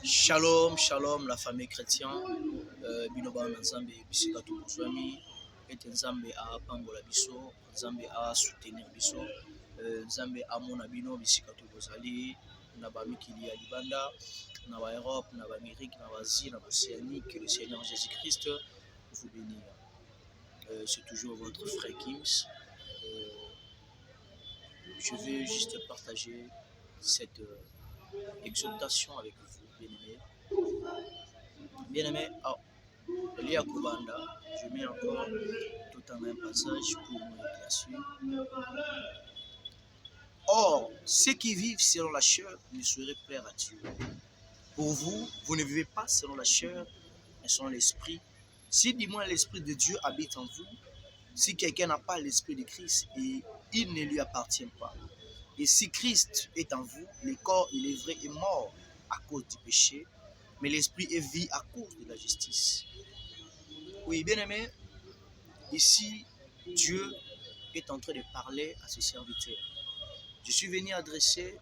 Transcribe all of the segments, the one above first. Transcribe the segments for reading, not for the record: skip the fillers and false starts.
Shalom, shalom, la famille chrétienne. Binoba Nzambe bisika to kozwami ete Nzambe a pambola biso, Nzambe a soutenir biso, Nzambe amona bino bisika to kozali na ba mikili ya libanda, na ba Europe, na ba Amérique, na ba Asie, na ba Océanie. Que le Seigneur Jésus-Christ vous bénisse. C'est toujours votre frère Kims. Je vais juste partager cette exhortation avec vous, bien-aimés. Bien-aimés, Elia Kubanda, je mets encore tout en un passage pour nous éclaircir. Or, ceux qui vivent selon la chair ne sauraient plaire à Dieu. Pour vous, vous ne vivez pas selon la chair, mais selon l'esprit. Si du moins l'esprit de Dieu habite en vous, si quelqu'un n'a pas l'esprit de Christ, et il ne lui appartient pas. Et si Christ est en vous, le corps, il est vrai, est mort à cause du péché, mais l'esprit est vie à cause de la justice. Oui, bien aimé, ici, Dieu est en train de parler à ses serviteurs. Je suis venu adresser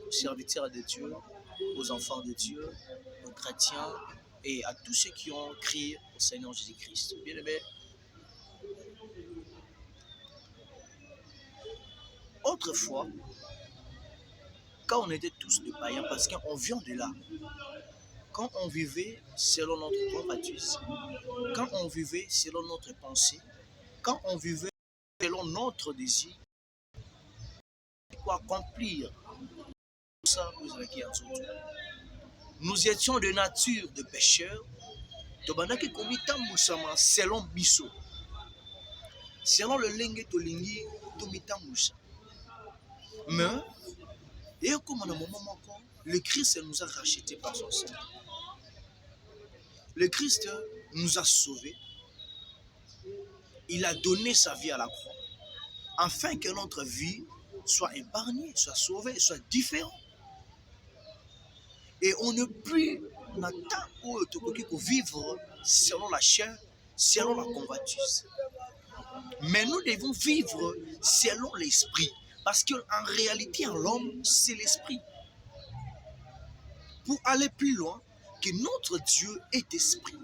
aux serviteurs de Dieu, aux enfants de Dieu, aux chrétiens et à tous ceux qui ont crié au Seigneur Jésus-Christ. Bien aimé, autrefois, quand on était tous des païens, parce qu'on vient de là, quand on vivait selon notre convoitise, quand on vivait selon notre pensée, quand on vivait selon notre désir, pour accomplir ça, nous étions de nature de pécheurs, selon Bisso, selon le lingue tolingi, mais, et comme à un moment, le Christ nous a rachetés par son sang. Le Christ nous a sauvés. Il a donné sa vie à la croix, afin que notre vie soit épargnée, soit sauvée, soit différente. Et on ne peut vivre selon la chair, selon la convoitise. Mais nous devons vivre selon l'esprit. Parce qu'en réalité, en l'homme, c'est l'esprit. Pour aller plus loin, que notre Dieu est esprit.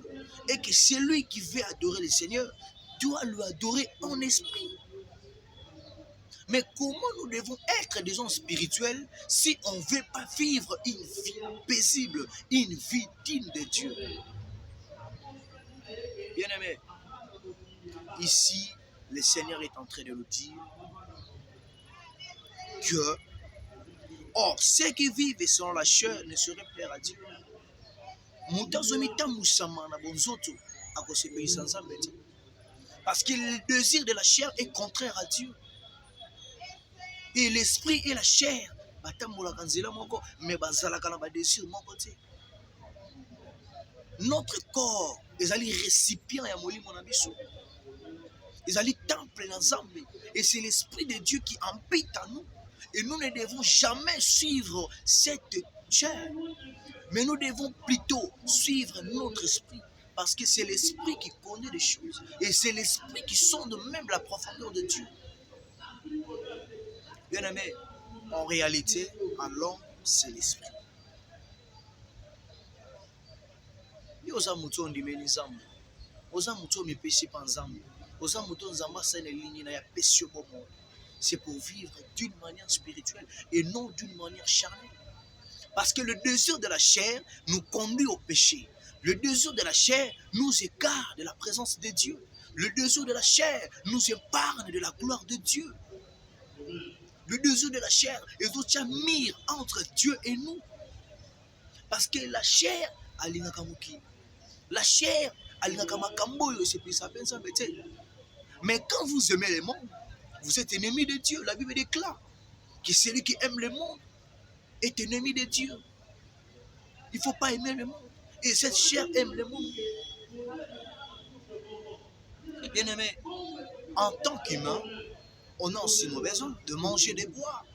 Et que celui qui veut adorer le Seigneur doit lui adorer en esprit. Mais comment nous devons être des gens spirituels si on ne veut pas vivre une vie paisible, une vie digne de Dieu? Bien-aimés, ici, le Seigneur est en train de nous dire que, or, ceux qui vivent selon la chair ne sauraient plaire à Dieu. Parce que le désir de la chair est contraire à Dieu. Et l'esprit et la chair, notre corps, ils allaient récipient à Molimo Nabiso. Ils allaient temple ensemble. Et c'est l'esprit de Dieu qui habite en nous. Et nous ne devons jamais suivre cette chair. Mais nous devons plutôt suivre notre esprit. Parce que c'est l'esprit qui connaît les choses. Et c'est l'esprit qui sonde même la profondeur de Dieu. Bien aimé, en réalité, en l'homme, c'est l'esprit. C'est pour vivre d'une manière spirituelle et non d'une manière charnelle. Parce que le désir de la chair nous conduit au péché. Le désir de la chair nous écarte de la présence de Dieu. Le désir de la chair nous épargne de la gloire de Dieu. Le désir de la chair est aussi mis entre Dieu et nous. Parce que la chair, la chair, mais quand vous aimez le monde, vous êtes ennemi de Dieu. La Bible déclare que celui qui aime le monde est ennemi de Dieu. Il ne faut pas aimer le monde. Et cette chair aime le monde. Bien aimé, en tant qu'humain, on a aussi nos besoins de manger et de boire.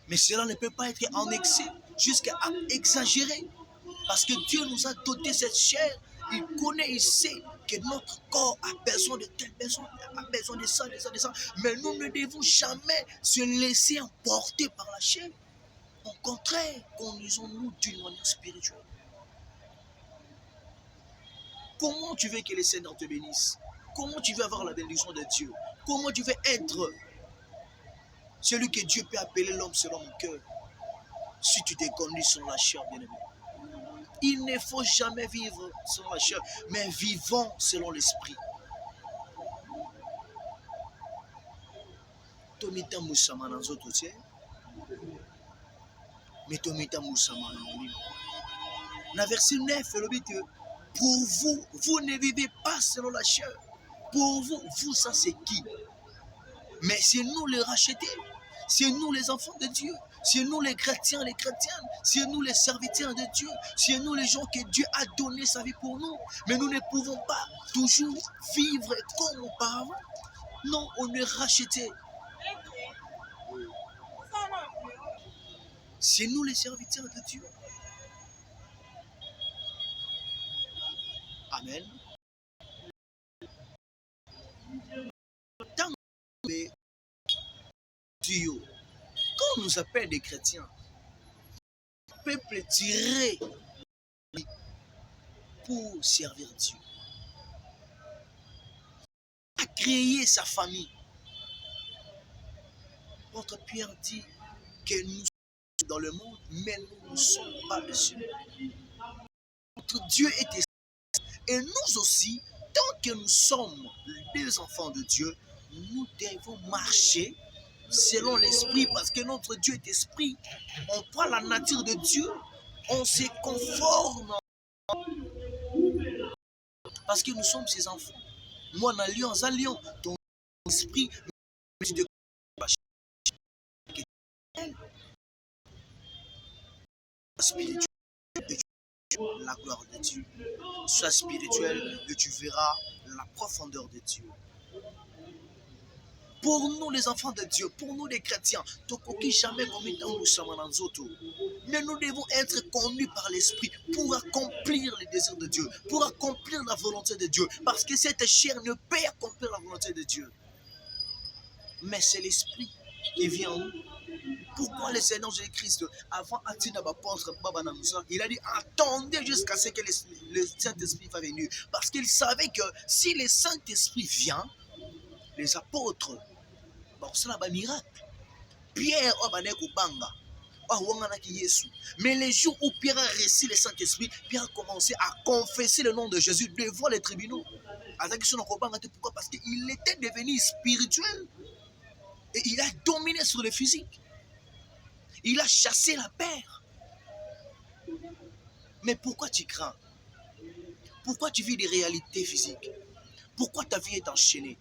Mais cela ne peut pas être en excès, jusqu'à exagérer. Parce que Dieu nous a doté cette chair. Il connaît, il sait que notre corps a besoin de tel besoin, a besoin de ça, de ça, de ça. Mais nous ne devons jamais se laisser emporter par la chair. Au contraire, conduisons-nous d'une manière spirituelle. Comment tu veux que les Seigneur te bénisse? Comment tu veux avoir la bénédiction de Dieu? Comment tu veux être celui que Dieu peut appeler l'homme selon mon cœur? Si tu te conduis selon la chair, bien-aimé. Il ne faut jamais vivre selon la chair, mais vivons selon l'esprit. Tomita Moussama dans notre terre, mais Tomita Moussama dans l'île. Dans verset 9, il dit que pour vous, vous ne vivez pas selon la chair. Pour vous, vous, ça c'est qui? Mais c'est nous les rachetés, c'est nous les enfants de Dieu, c'est nous les chrétiens, les chrétiennes, c'est nous les serviteurs de Dieu, c'est nous les gens que Dieu a donné sa vie pour nous. Mais nous ne pouvons pas toujours vivre comme auparavant. Non, on est rachetés. C'est nous les serviteurs de Dieu. Amen. Tant que Dieu, quand on nous appelle des chrétiens, le peuple tiré pour servir Dieu, a créé sa famille. Votre Pierre dit que nous sommes dans le monde, mais nous ne sommes pas dessus. Notre Dieu est esprit. Et nous aussi, tant que nous sommes des enfants de Dieu, nous devons marcher selon l'esprit, parce que notre Dieu est esprit. On prend la nature de Dieu, on se conforme, parce que nous sommes ses enfants. Moi, en alliant ton esprit, spirituel, la gloire de Dieu. Sois spirituel et tu verras la profondeur de Dieu. Pour nous les enfants de Dieu, pour nous les chrétiens, mais nous devons être conduits par l'esprit pour accomplir les désirs de Dieu, pour accomplir la volonté de Dieu, parce que cette chair ne peut accomplir la volonté de Dieu. Mais c'est l'esprit qui vient en nous. Pourquoi le Seigneur Jésus-Christ, avant il a dit attendez jusqu'à ce que le Saint-Esprit va venir. Parce qu'il savait que si le Saint-Esprit vient, les apôtres, c'est un miracle. Pierre, mais les jours où Pierre a reçu le Saint-Esprit, Pierre a commencé à confesser le nom de Jésus devant les tribunaux. Pourquoi? Parce qu'il était devenu spirituel. Et il a dominé sur le physique. Il a chassé la peur. Mais pourquoi tu crains? Pourquoi tu vis des réalités physiques? Pourquoi ta vie est enchaînée?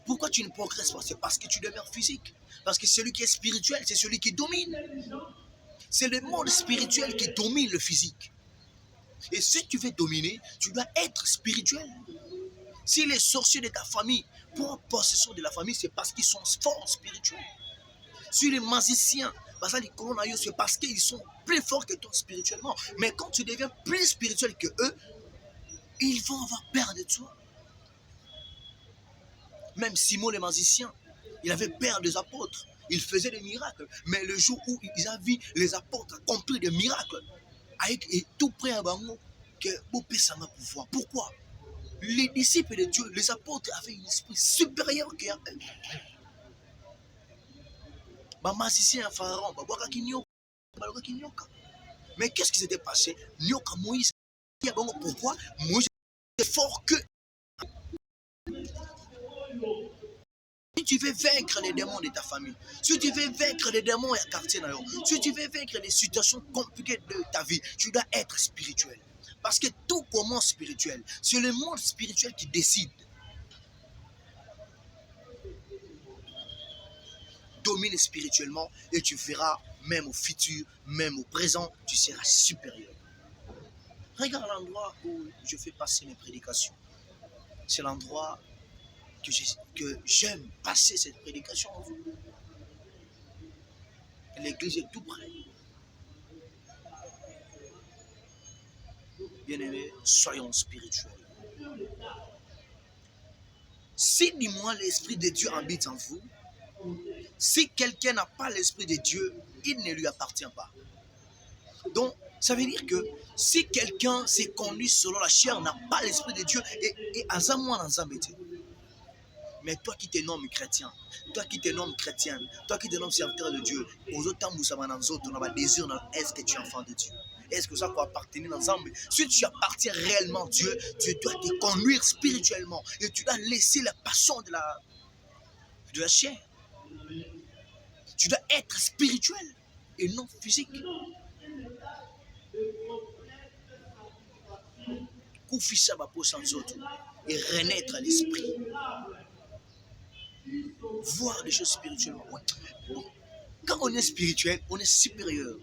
Pourquoi tu ne progresses pas? C'est parce que tu demeures physique. Parce que celui qui est spirituel, c'est celui qui domine. C'est le monde spirituel qui domine le physique. Et si tu veux dominer, tu dois être spirituel. Si les sorciers de ta famille prennent possession de la famille, c'est parce qu'ils sont forts spirituels. Si les magiciens, c'est parce qu'ils sont plus forts que toi spirituellement. Mais quand tu deviens plus spirituel que eux, ils vont avoir peur de toi. Même Simon le magicien, il avait peur des apôtres. Il faisait des miracles. Mais le jour où il a vu les apôtres accomplir des miracles, avec tout près à Bango, que vous pouvez s'en pouvoir. Pourquoi? Les disciples de Dieu, les apôtres avaient un esprit supérieur qu'à eux. Mais qu'est-ce qui s'était passé? Moïse, pourquoi? Moïse est fort que. Si tu veux vaincre les démons de ta famille, si tu veux vaincre les démons à quartier, si tu veux vaincre les situations compliquées de ta vie, tu dois être spirituel. Parce que tout commence spirituel. C'est le monde spirituel qui décide. Domine spirituellement et tu verras, même au futur, même au présent, tu seras supérieur. Regarde l'endroit où je fais passer mes prédications. C'est l'endroit que j'aime passer cette prédication. L'église est tout près. Bien-aimés, soyons spirituels. Si dis-moi l'Esprit de Dieu habite en vous, si quelqu'un n'a pas l'Esprit de Dieu, il ne lui appartient pas. Donc, ça veut dire que si quelqu'un s'est conduit selon la chair, n'a pas l'esprit de Dieu, et à ça, moi, dans mais toi qui te nommes chrétien, toi qui te nommes chrétienne, toi qui te nommes serviteur de Dieu, aux autres temps, on a désir, est-ce que tu es enfant de Dieu? Est-ce que ça peut appartenir ensemble? Si tu appartiens réellement à Dieu, tu dois te conduire spirituellement et tu dois laisser la passion de la chair. Tu dois être spirituel et non physique. Koufissa bapo sans autre et renaître à l'esprit. Voir les choses spirituellement. Quand on est spirituel, on est supérieur.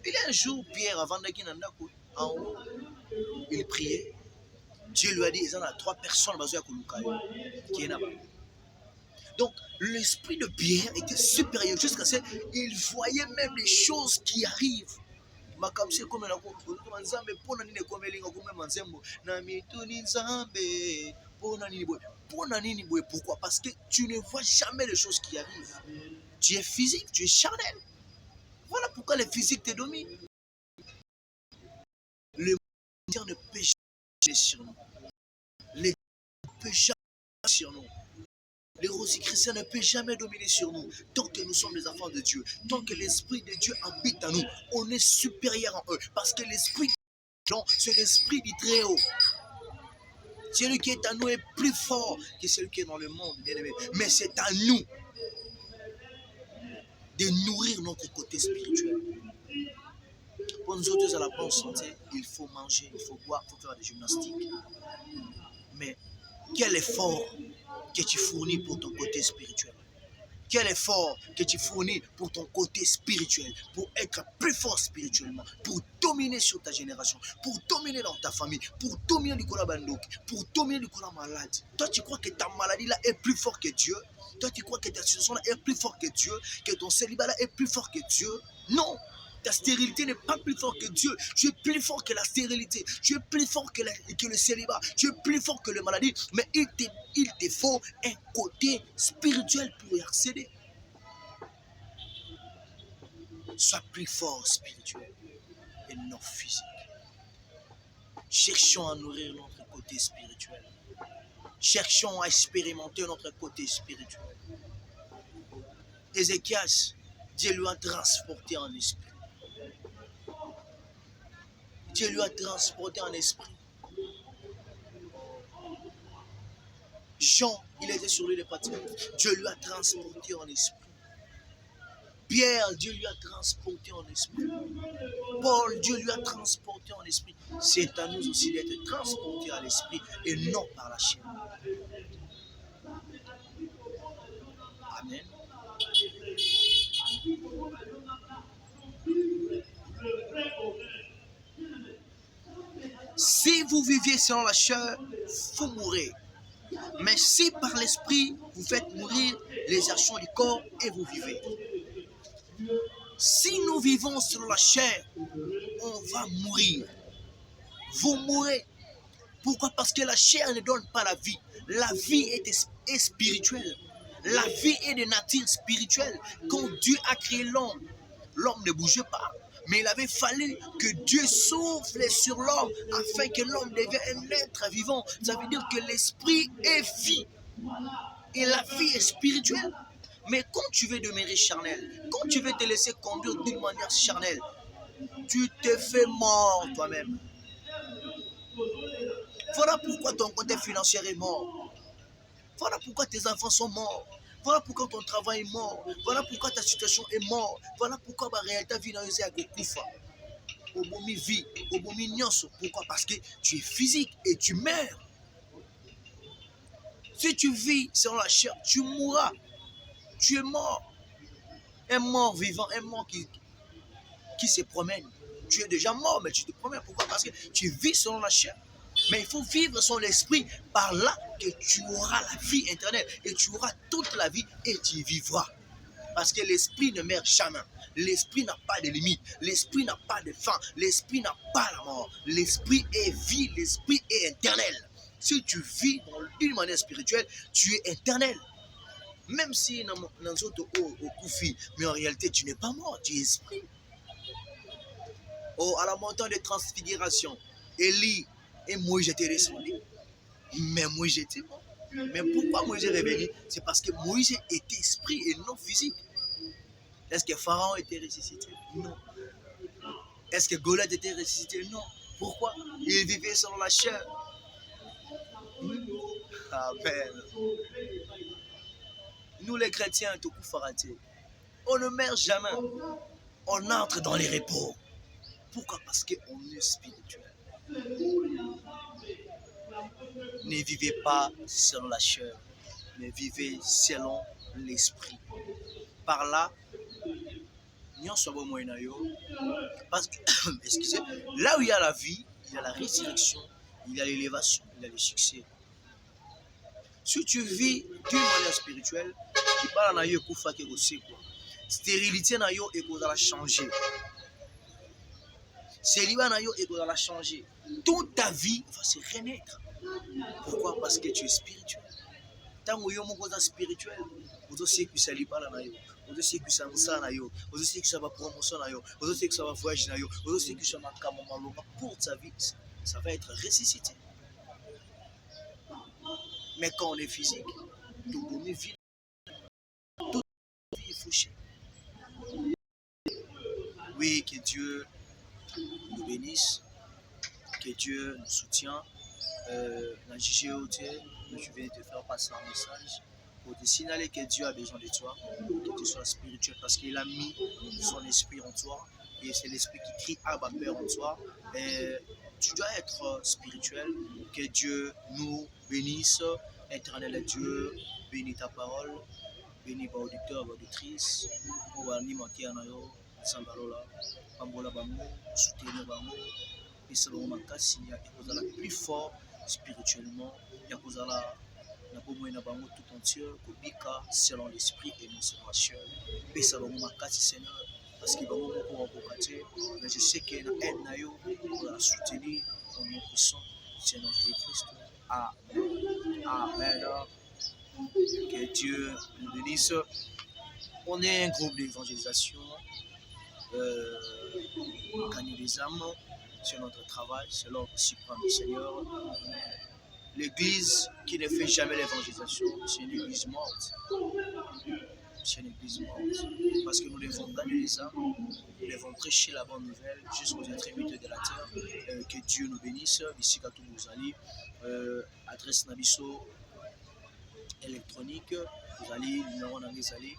Il y a un jour, Pierre, avant d'aller en haut, il priait. Dieu lui a dit, il y a 3 personnes qui est là-bas. Donc, l'esprit de Pierre était supérieur jusqu'à ce qu'il voyait même les choses qui arrivent. Pourquoi? Parce que tu ne vois jamais les choses qui arrivent. Tu es physique, tu es charnel. Voilà pourquoi le physique te domine. Le monde ne peut jamais sur nous. Les ne peut jamais sur nous. Les rosicruciens ne peuvent jamais dominer sur nous. Tant que nous sommes les enfants de Dieu, tant que l'Esprit de Dieu habite en nous, on est supérieur en eux. Parce que l'Esprit de Dieu, c'est l'Esprit du Très-Haut. Celui qui est en nous est plus fort que celui qui est dans le monde, bien aimé. Mais c'est à nous de nourrir notre côté spirituel. Pour nous autres à la bonne santé, il faut manger, il faut boire, il faut faire des gymnastiques. Mais quel effort que tu fournis pour ton côté spirituel? Quel effort que tu fournis pour ton côté spirituel, pour être plus fort spirituellement, pour dominer sur ta génération, pour dominer dans ta famille, pour dominer du Bandok, pour dominer du malade. Toi, tu crois que ta maladie là est plus forte que Dieu? Toi, tu crois que ta situation là est plus forte que Dieu? Que ton célibat là est plus fort que Dieu? Non! Ta stérilité n'est pas plus fort que Dieu. Tu es plus fort que la stérilité. Tu es plus fort que le célibat. Tu es plus fort que la maladie. Mais il te faut un côté spirituel pour y accéder. Sois plus fort spirituel et non physique. Cherchons à nourrir notre côté spirituel. Cherchons à expérimenter notre côté spirituel. Ézéchias, Dieu lui a transporté en esprit. Dieu lui a transporté en esprit. Jean, il était sur l'île de Patmos. Dieu lui a transporté en esprit. Pierre, Dieu lui a transporté en esprit. Paul, Dieu lui a transporté en esprit. C'est à nous aussi d'être transportés à l'esprit et non par la chair. Amen. Si vous viviez selon la chair, vous mourrez. Mais si par l'esprit, vous faites mourir les actions du corps et vous vivez. Si nous vivons selon la chair, on va mourir. Vous mourrez. Pourquoi? Parce que la chair ne donne pas la vie. La vie est spirituelle. La vie est de nature spirituelle. Quand Dieu a créé l'homme, l'homme ne bougeait pas. Mais il avait fallu que Dieu souffle sur l'homme afin que l'homme devienne un être vivant. Ça veut dire que l'esprit est vie. Et la vie est spirituelle. Mais quand tu veux demeurer charnel, quand tu veux te laisser conduire d'une manière charnelle, tu te fais mort toi-même. Voilà pourquoi ton côté financier est mort. Voilà pourquoi tes enfants sont morts. Voilà pourquoi ton travail est mort. Voilà pourquoi ta situation est morte. Voilà pourquoi ma réalité vit dans les Koufa. Obomi vie, Obomi nyonso. Pourquoi? Parce que tu es physique et tu meurs. Si tu vis selon la chair, tu mourras. Tu es mort. Un mort vivant, un mort qui se promène. Tu es déjà mort, mais tu te promènes. Pourquoi? Parce que tu vis selon la chair. Mais il faut vivre son esprit. Par là que tu auras la vie éternelle. Et tu auras toute la vie et tu vivras. Parce que l'esprit ne meurt jamais. L'esprit n'a pas de limite. L'esprit n'a pas de fin. L'esprit n'a pas la mort. L'esprit est vie. L'esprit est éternel. Si tu vis d'une manière spirituelle, tu es éternel. Même si dans autres au Koufi, mais en réalité, tu n'es pas mort. Tu es esprit. Oh, à la montagne de transfiguration, Élie et Moïse étaient descendus. Mais Moïse était mort. Mais pourquoi Moïse est revenu? C'est parce que Moïse était esprit et non physique. Est-ce que Pharaon était ressuscité? Non. Est-ce que Goliath était ressuscité? Non. Pourquoi? Il vivait selon la chair. Amen. Nous les chrétiens, tout coup faraté. On ne meurt jamais. On entre dans les repos. Pourquoi? Parce qu'on est spirituel. Ne vivez pas selon la chair, mais vivez selon l'esprit. Par là, parce que, excusez, là où il y a la vie, il y a la résurrection, il y a l'élévation, il y a le succès. Si tu vis d'une manière spirituelle, tu parles à Koufa qui est quoi. Stérilité na yo et la changer. Célibat na yo et la changer. Toute ta vie va se renaître. Pourquoi? Parce que tu es spirituel. Tant que tu es spirituel, tu sais que c'est liba na yo. Tu sais que c'est ça na yo. Tu sais que ça va promotion na yo. Tu sais que ça va voyage na yo. Tu sais que ça va pour ta vie, ça va être ressuscité. Mais quand on est physique, tout le monde vit. Toute vie est fauchée. Oui, que Dieu nous bénisse, que Dieu nous soutienne. Dans JGOT, je vais te faire passer un message pour te signaler que Dieu a besoin de toi, que tu sois spirituel parce qu'il a mis son esprit en toi et c'est l'esprit qui crie Abba Père en toi. Et tu dois être spirituel, que Dieu nous bénisse. Éternel Dieu, bénis ta parole, bénis vos auditeurs, vos auditrices, pour alimenter en ayo, Sambalola, Pambola Bamou, soutenir Bamou, et c'est le makasi, il y a la plus fort spirituellement, il y a la bombe bango tout entier, Kobika, selon l'esprit et non selon la chair. Et c'est le makasi, Seigneur, parce qu'il va beaucoup en combattre, mais je sais qu'il y a un ayo pour la soutenir au nom puissant, Seigneur Jésus-Christ. Amen. Amen. Que Dieu nous bénisse. On est un groupe d'évangélisation, gagner des âmes, c'est notre travail, c'est l'ordre suprême du Seigneur. L'église qui ne fait jamais l'évangélisation, c'est une église morte. C'est une église morte. Parce que nous devons gagner les âmes, nous devons prêcher la bonne nouvelle jusqu'aux extrémités de la terre. Que Dieu nous bénisse. D'ici à tout vous allez. Adresse Nabiso électronique, vous allez, numéro d'Angizali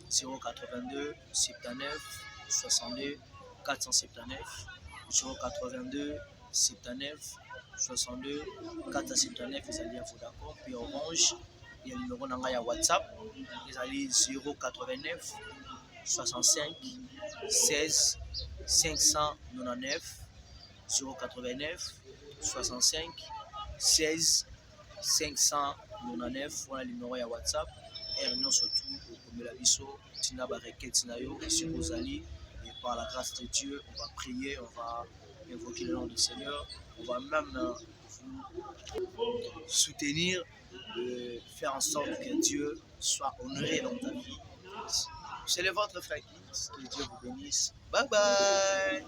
082 79 62 479 082 79 62 479, vous allez à Vodacom, puis Orange, il y a le numéro d'Anga WhatsApp, vous allez 089 65 16 599 089 65 16 599, voilà le numéro de WhatsApp. Et nous surtout comme la biso, tina bareket tinayo, et si vous allez, et par la grâce de Dieu, on va prier, on va invoquer le nom du Seigneur, on va même vous soutenir, faire en sorte que Dieu soit honoré dans ta vie. C'est le votre frère Guy, que Dieu vous bénisse. Bye bye.